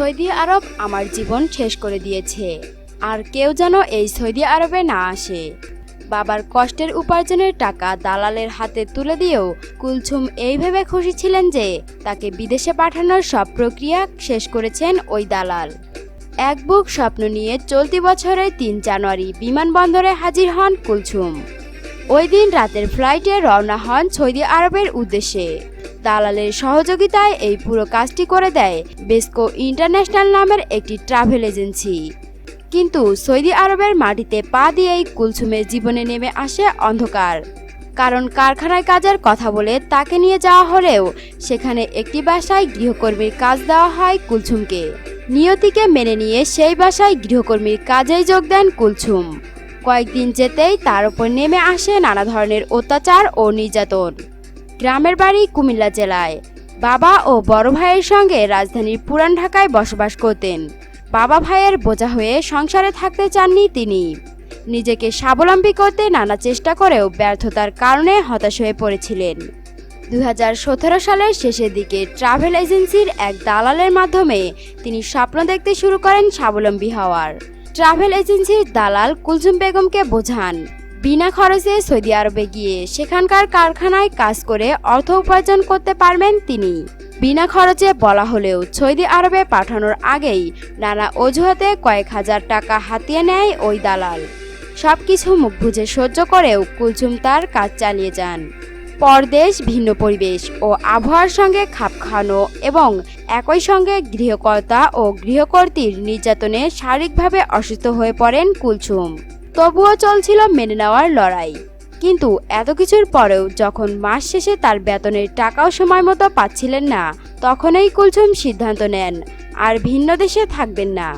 Saudi আরব আমার জীবন শেষ করে দিয়েছে। আর কেউ যেন এই সৌদি আরবে না আসে। বাবার কষ্টের উপার্জনের টাকা দালালের হাতে তুলে দিয়েও কুলছুম এই ভেবে খুশি ছিলেন যে তাকে বিদেশে পাঠানোর সব প্রক্রিয়া শেষ করেছেন ওই দালাল। এক বুক স্বপ্ন নিয়ে চলতি বছরের ৩ জানুয়ারি বিমানবন্দরে হাজির হন কুলছুম। ওই দিন রাতের ফ্লাইটে রওনা হন সৌদি আরবের উদ্দেশ্যে। দালালের সহযোগিতায় এই পুরো কাজটি করে দেয় বেসকো ইন্টারন্যাশনাল নামের একটি ট্রাভেল এজেন্সি। কিন্তু সৌদি আরবের মাটিতে পা দিয়েই কুলছুমের জীবনে নেমে আসে অন্ধকার। কারণ কারখানায় কাজের কথা বলে তাকে নিয়ে যাওয়া হলেও সেখানে একটি বাসায় গৃহকর্মীর কাজ দেওয়া হয় কুলছুমকে। নিয়তিকে মেনে নিয়ে সেই বাসায় গৃহকর্মীর কাজেই যোগ দেন কুলছুম। কয়েকদিন যেতেই তার উপর নেমে আসে নানা ধরনের অত্যাচার ও নির্যাতন। গ্রামের বাড়ি কুমিল্লা জেলায়। বাবা ও বড় ভাইয়ের সঙ্গে রাজধানীর পুরান ঢাকায় বসবাস করতেন। বাবা ভাইয়ের বোঝা হয়ে সংসারে থাকতে চাননি তিনি। নিজেকে স্বাবলম্বী করতে নানা চেষ্টা করেও ব্যর্থতার কারণে হতাশ হয়ে পড়েছিলেন। 2017 সালের শেষের দিকে ট্রাভেল এজেন্সির এক দালালের মাধ্যমে তিনি স্বপ্ন দেখতে শুরু করেন স্বাবলম্বী হওয়ার। ট্রাভেল এজেন্সির দালাল কুলছুম বেগমকে বোঝান বিনা খরচে সৌদি আরবে গিয়ে সেখানকার কারখানায় কাজ করে অর্থ উপার্জন করতে পারবেন তিনি। বিনা খরচে বলা হলেও সৌদি আরবে পাঠানোর আগেই নানা অজুহাতে কয়েক হাজার টাকা হাতিয়ে নেয় ওই দালাল। সবকিছু মুখ বুজে সহ্য করেও কুলছুম তার কাজ চালিয়ে যান। পরদেশ, ভিন্ন পরিবেশ ও আবহাওয়ার সঙ্গে খাপ খাওয়ানো এবং একই সঙ্গে গৃহকর্তা ও গৃহকর্ত্রীর নির্যাতনে শারীরিকভাবে অসুস্থ হয়ে পড়েন কুলছুম। তবুও চলছিল মেনে নেওয়ার লড়াই। কিন্তু এত কিছুর পরেও যখন মাস শেষে তার বেতনের টাকাও সময় মতো পাচ্ছিলেন না, তখনই কুলছুম সিদ্ধান্ত নেন আর ভিন্ন দেশে থাকবেন না।